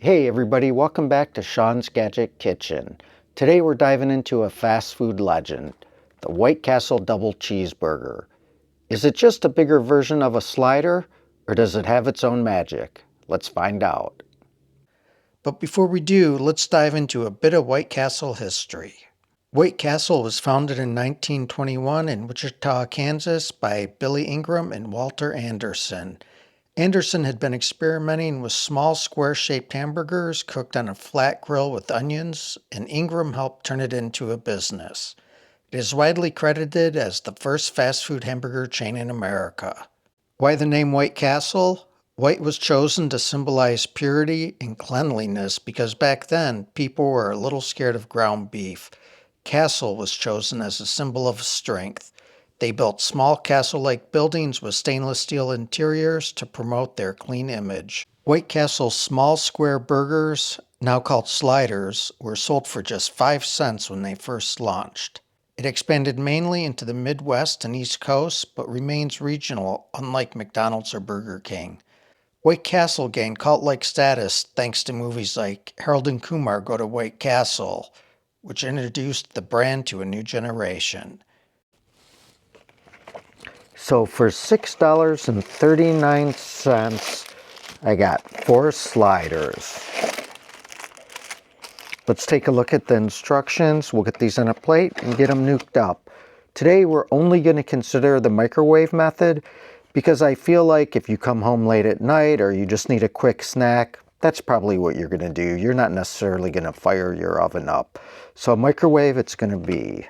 Hey everybody, welcome back to Sean's Gadget Kitchen. Today we're diving into a fast food legend, the White Castle Double Cheeseburger. Is it just a bigger version of a slider, or does it have its own magic? Let's find out. But before we do, let's dive into a bit of White Castle history. White Castle was founded in 1921 in Wichita, Kansas by Billy Ingram and Walter Anderson. Anderson had been experimenting with small square-shaped hamburgers cooked on a flat grill with onions, and Ingram helped turn it into a business. It is widely credited as the first fast food hamburger chain in America. Why the name White Castle? White was chosen to symbolize purity and cleanliness because back then people were a little scared of ground beef. Castle was chosen as a symbol of strength. They built small castle-like buildings with stainless steel interiors to promote their clean image. White Castle's small square burgers, now called sliders, were sold for just 5 cents when they first launched. It expanded mainly into the Midwest and East Coast, but remains regional, unlike McDonald's or Burger King. White Castle gained cult-like status thanks to movies like Harold and Kumar Go to White Castle, which introduced the brand to a new generation. So for $6.39, I got 4 sliders. Let's take a look at the instructions. We'll get these on a plate and get them nuked up. Today we're only going to consider the microwave method because I feel like if you come home late at night or you just need a quick snack, that's probably what you're going to do. You're not necessarily going to fire your oven up. So microwave it's going to be.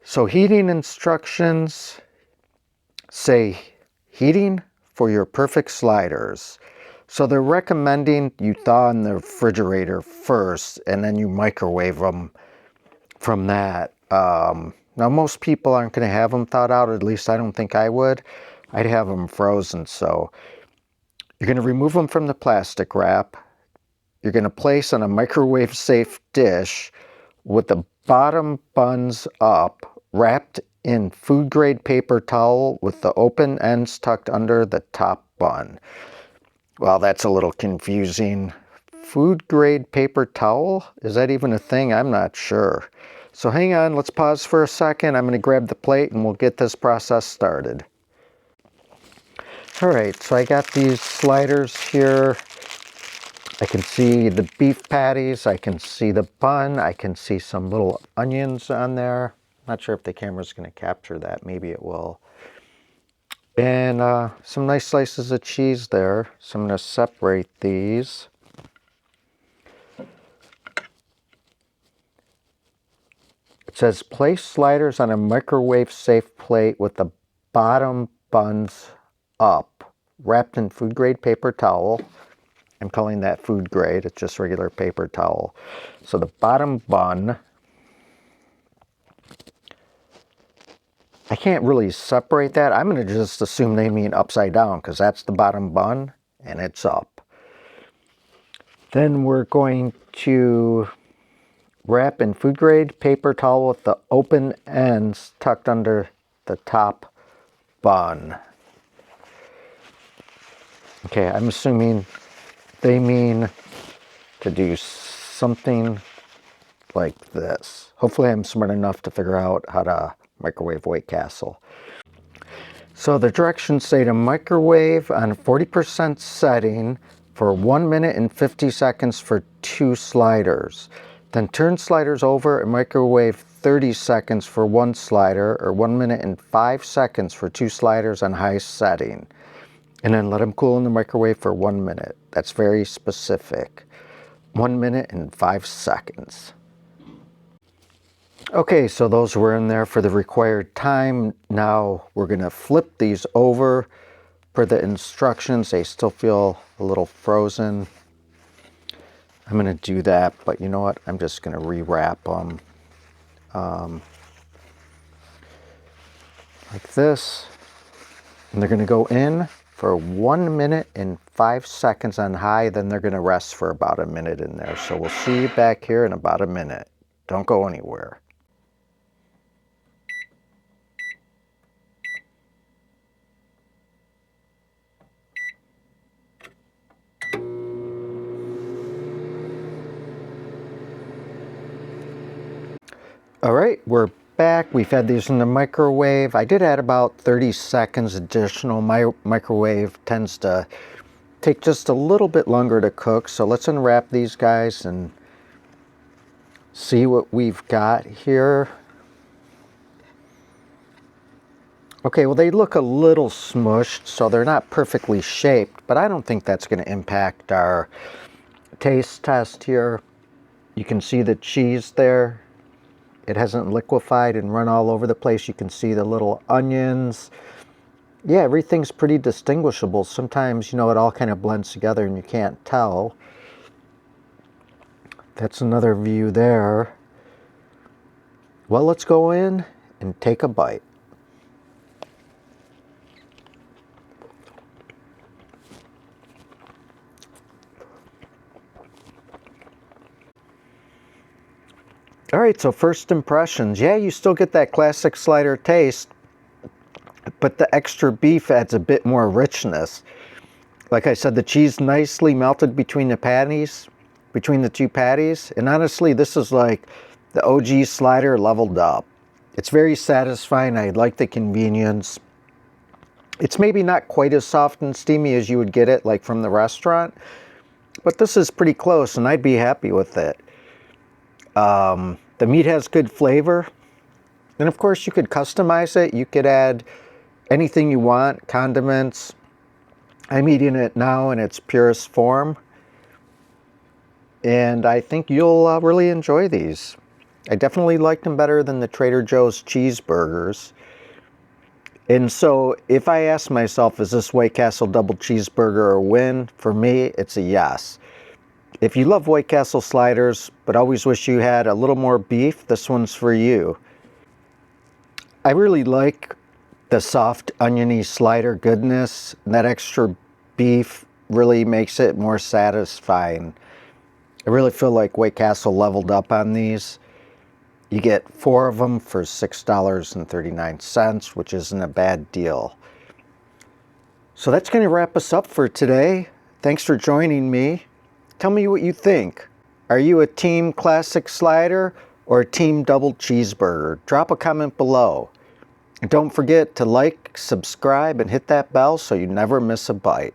So heating instructions say heating for your perfect sliders. So they're recommending you thaw in the refrigerator first and then you microwave them from that. Now most people aren't going to have them thawed out, at least I don't think I would. I'd have them frozen. So you're going to remove them from the plastic wrap. You're going to place on a microwave safe dish with the bottom buns up, wrapped in food grade paper towel with the open ends tucked under the top bun. Well, that's a little confusing. Food grade paper towel? Is that even a thing? I'm not sure. So hang on, let's pause for a second. I'm going to grab the plate and we'll get this process started. All right, so I got these sliders here. I can see the beef patties, I can see the bun, I can see some little onions on there. Not sure if the camera's going to capture that, maybe it will. And some nice slices of cheese there. So I'm going to separate these. It says place sliders on a microwave safe plate with the bottom buns up, wrapped in food grade paper towel. I'm calling that food grade, it's just regular paper towel. So the bottom bun, I can't really separate that. I'm going to just assume they mean upside down because that's the bottom bun and it's up. Then we're going to wrap in food grade paper towel with the open ends tucked under the top bun. Okay, I'm assuming they mean to do something like this. Hopefully I'm smart enough to figure out how to microwave White Castle. So the directions say to microwave on 40% setting for 1 minute and 50 seconds for 2 sliders. Then turn sliders over and microwave 30 seconds for 1 slider, or 1 minute and 5 seconds for 2 sliders on high setting. And then let them cool in the microwave for 1 minute. That's very specific. 1 minute and 5 seconds. Okay, so those were in there for the required time. Now we're going to flip these over for the instructions. They still feel a little frozen. I'm going to do that, but you know what? I'm just going to rewrap them like this. And they're going to go in for 1 minute and 5 seconds on high. Then they're going to rest for about a minute in there. So we'll see you back here in about a minute. Don't go anywhere. All right, we're back. We've had these in the microwave. I did add about 30 seconds additional. My microwave tends to take just a little bit longer to cook. So let's unwrap these guys and see what we've got here. Okay, well, they look a little smushed, so they're not perfectly shaped, but I don't think that's going to impact our taste test here. You can see the cheese there. It hasn't liquefied and run all over the place. You can see the little onions. Yeah, everything's pretty distinguishable. Sometimes, it all kind of blends together and you can't tell. That's another view there. Well, let's go in and take a bite. All right, so first impressions. Yeah, you still get that classic slider taste, but the extra beef adds a bit more richness. Like I said, the cheese nicely melted between the patties, between the two patties. And honestly, this is like the OG slider leveled up. It's very satisfying. I like the convenience. It's maybe not quite as soft and steamy as you would get it like from the restaurant, but this is pretty close and I'd be happy with it. The meat has good flavor. And of course you could customize it. You could add anything you want, condiments. I'm eating it now in its purest form. And I think you'll really enjoy these. I definitely liked them better than the Trader Joe's cheeseburgers. And so if I ask myself, is this White Castle Double Cheeseburger a win? For me, it's a yes. If you love White Castle sliders, but always wish you had a little more beef, this one's for you. I really like the soft oniony slider goodness. That extra beef really makes it more satisfying. I really feel like White Castle leveled up on these. You get 4 of them for $6.39, which isn't a bad deal. So that's going to wrap us up for today. Thanks for joining me. Tell me what you think. Are you a team classic slider or a team double cheeseburger? Drop a comment below. And don't forget to like, subscribe, and hit that bell so you never miss a bite.